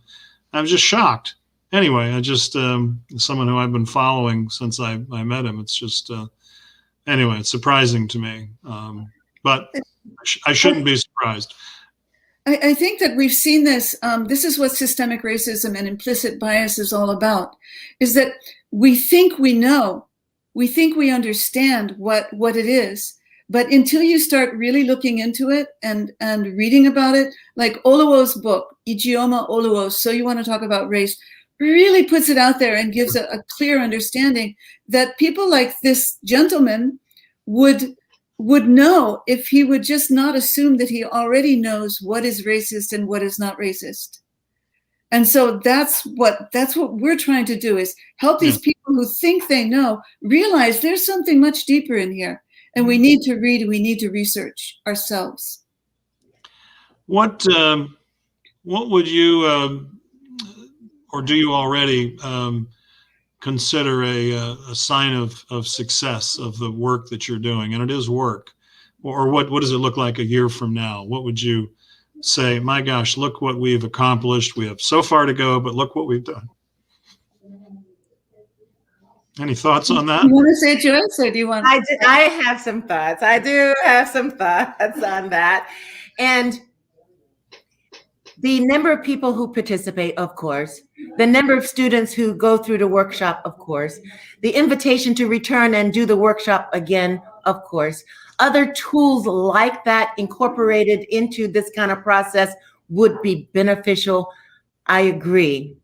I'm just shocked. Anyway, I just, someone who I've been following since I met him, it's just, anyway, it's surprising to me. But I shouldn't be surprised. I think that we've seen this. This is what systemic racism and implicit bias is all about, is that we think we know, we think we understand what it is, but until you start really looking into it and reading about it, like Oluo's book, Ijeoma Oluo, So You Want to Talk About Race, really puts it out there and gives a clear understanding that people like this gentleman would know if he would just not assume that he already knows what is racist and what is not racist. And so that's what we're trying to do, is help these people who think they know realize there's something much deeper in here, and we need to read, we need to research ourselves. What would you or do you already consider a sign of success of the work that you're doing? And it is work. Or what does it look like a year from now? What would you say, my gosh, look what we've accomplished. We have so far to go, but look what we've done. Any thoughts on that? You want to say it, Joyce, or do you want? I have some thoughts. I do have some thoughts on that. And the number of people who participate, of course, the number of students who go through the workshop, of course, the invitation to return and do the workshop again, of course, other tools like that incorporated into this kind of process would be beneficial. I agree.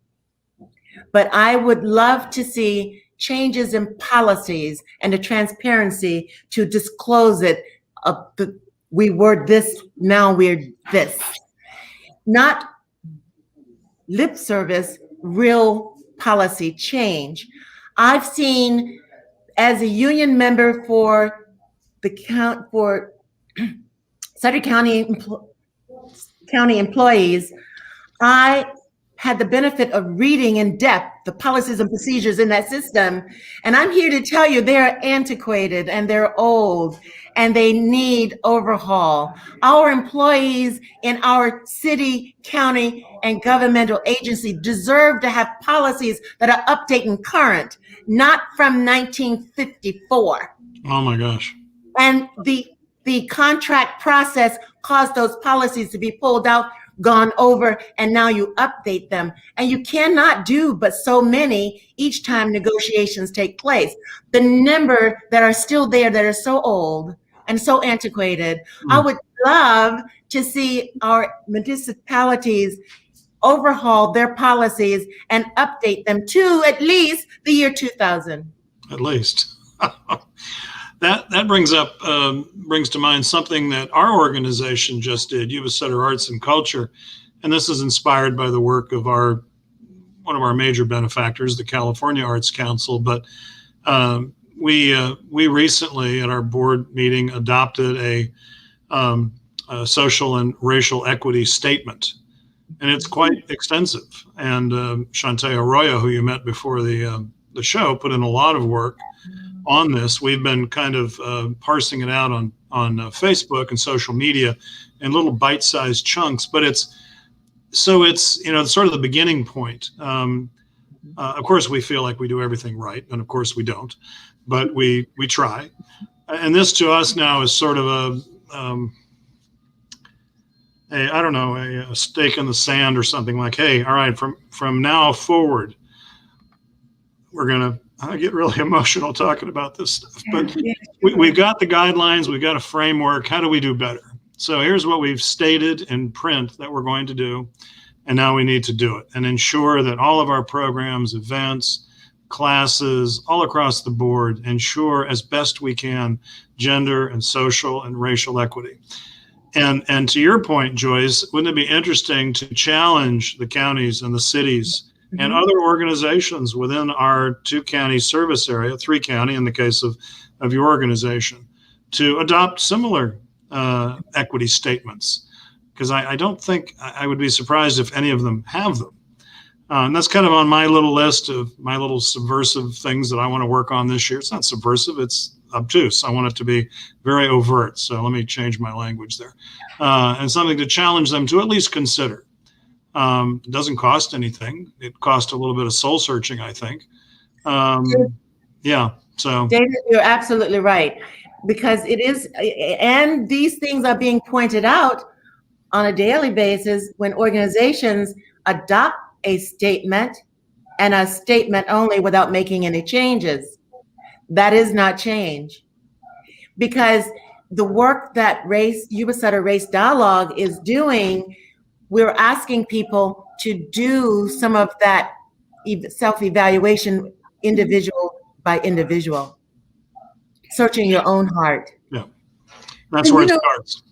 But I would love to see changes in policies and the transparency to disclose it. We were this, now we're this. Not lip service, real policy change. I've seen, as a union member for Sutter County employees, I had the benefit of reading in depth the policies and procedures in that system. And I'm here to tell you they're antiquated and they're old and they need overhaul. Our employees in our city, county, and governmental agency deserve to have policies that are updated and current, not from 1954. Oh my gosh. And the contract process caused those policies to be pulled out, gone over, and now you update them. And you cannot do but so many each time negotiations take place. The number that are still there that are so old and so antiquated, I would love to see our municipalities overhaul their policies and update them to at least the year 2000. At least. That brings to mind something that our organization just did, YubaSutter Arts&Culture, and this is inspired by the work of one of our major benefactors, the California Arts Council. But we recently at our board meeting adopted a social and racial equity statement. And it's quite extensive. And Shantae Arroyo, who you met before the show, put in a lot of work on this. We've been kind of parsing it out on Facebook and social media in little bite-sized chunks, but it's sort of the beginning point. Of course, we feel like we do everything right, and of course we don't, but we try. And this to us now is sort of a stake in the sand or something like, hey, all right, from now forward, we're gonna. I get really emotional talking about this stuff, but we've got the guidelines, we've got a framework. How do we do better? So here's what we've stated in print that we're going to do, and now we need to do it and ensure that all of our programs, events, classes, all across the board, ensure as best we can gender and social and racial equity. And to your point, Joyce, wouldn't it be interesting to challenge the counties and the cities and other organizations within our 2-county service area, 3-county in the case of your organization, to adopt similar equity statements? Because I don't think, I would be surprised if any of them have them. And that's kind of on my little list of my little subversive things that I want to work on this year. It's not subversive, it's obtuse. I want it to be very overt. So let me change my language there. And something to challenge them to at least consider. It doesn't cost anything. It costs a little bit of soul searching, I think. Yeah. So, David, you're absolutely right, because it is, and these things are being pointed out on a daily basis when organizations adopt a statement and a statement only without making any changes. That is not change, because the work that Yuba-Sutter Race Dialogue is doing, we're asking people to do some of that self-evaluation individual by individual, searching your own heart. Yeah, that's where it starts.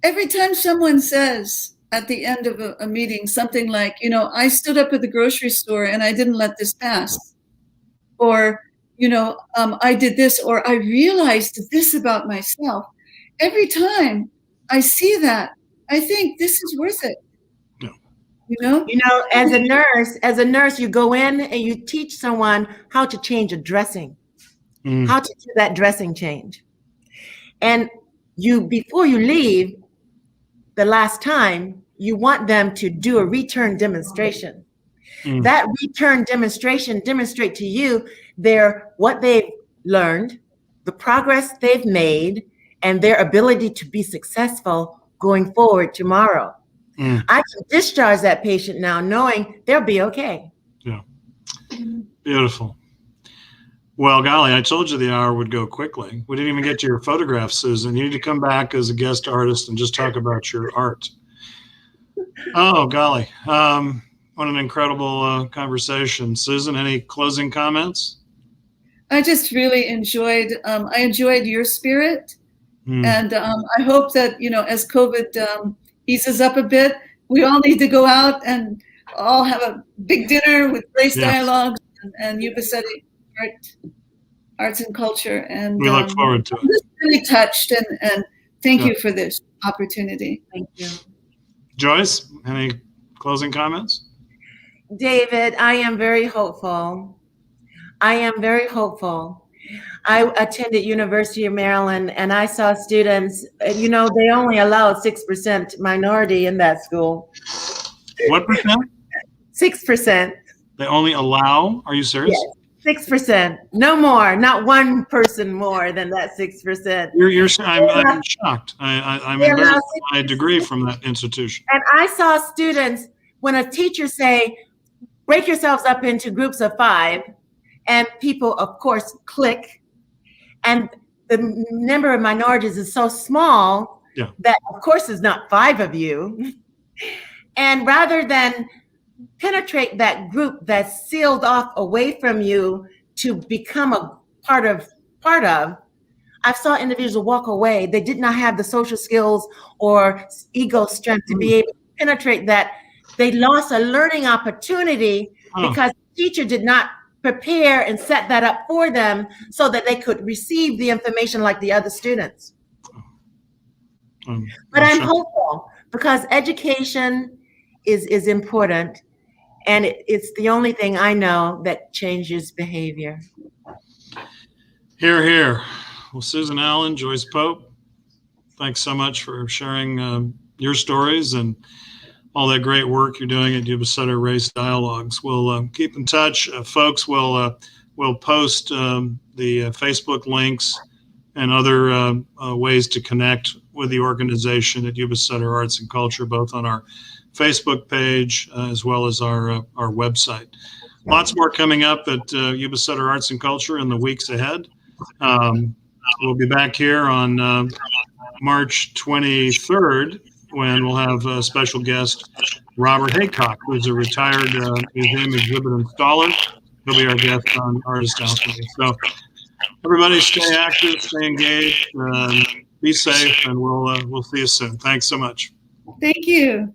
Every time someone says at the end of a meeting something like, I stood up at the grocery store and I didn't let this pass, or, I did this, or I realized this about myself. Every time I see that, I think this is worth it. As a nurse, you go in and you teach someone how to change a dressing, how to do that dressing change. And before you leave the last time, you want them to do a return demonstration. That return demonstration demonstrate to you what they've learned, the progress they've made, and their ability to be successful going forward tomorrow. I can discharge that patient now knowing they'll be okay. Yeah. Beautiful. Well, golly, I told you the hour would go quickly. We didn't even get to your photograph, Susan. You need to come back as a guest artist and just talk about your art. Oh, golly. What an incredible conversation. Susan, any closing comments? I just really enjoyed your spirit. And I hope that, as COVID eases up a bit, we all need to go out and all have a big dinner with Race Dialogues and Yuba-Sutter Arts and Culture. And we look forward to it. I'm just really touched, and thank you for this opportunity. Thank you. Joyce, any closing comments? David, I am very hopeful. I attended University of Maryland, and I saw students, they only allowed 6% minority in that school. What percent? 6%. They only allow? Are you serious? Yes, 6%. No more. Not one person more than that 6%. I'm shocked. I'm embarrassed by my degree from that institution. And I saw students, when a teacher say, break yourselves up into groups of 5, and people, of course, click. And the number of minorities is so small that, of course, there's not 5 of you. And rather than penetrate that group that's sealed off away from you to become a part of, I saw individuals walk away. They did not have the social skills or ego strength to be able to penetrate that. They lost a learning opportunity because the teacher did not prepare and set that up for them so that they could receive the information like the other students. But I'm hopeful because education is important, and it's the only thing I know that changes behavior. Hear, hear. Well, Susan Allen, Joyce Pope, thanks so much for sharing your stories and all that great work you're doing at Yuba-Sutter Race Dialogues. We'll keep in touch. Folks, we'll post the Facebook links and other ways to connect with the organization at Yuba-Sutter Arts and Culture, both on our Facebook page as well as our website. Lots more coming up at Yuba-Sutter Arts and Culture in the weeks ahead. We'll be back here on March 23rd when we'll have a special guest, Robert Haycock, who's a retired museum exhibit installer. He'll be our guest on Artist Alchemy. So everybody stay active, stay engaged, be safe, and we'll see you soon. Thanks so much. Thank you.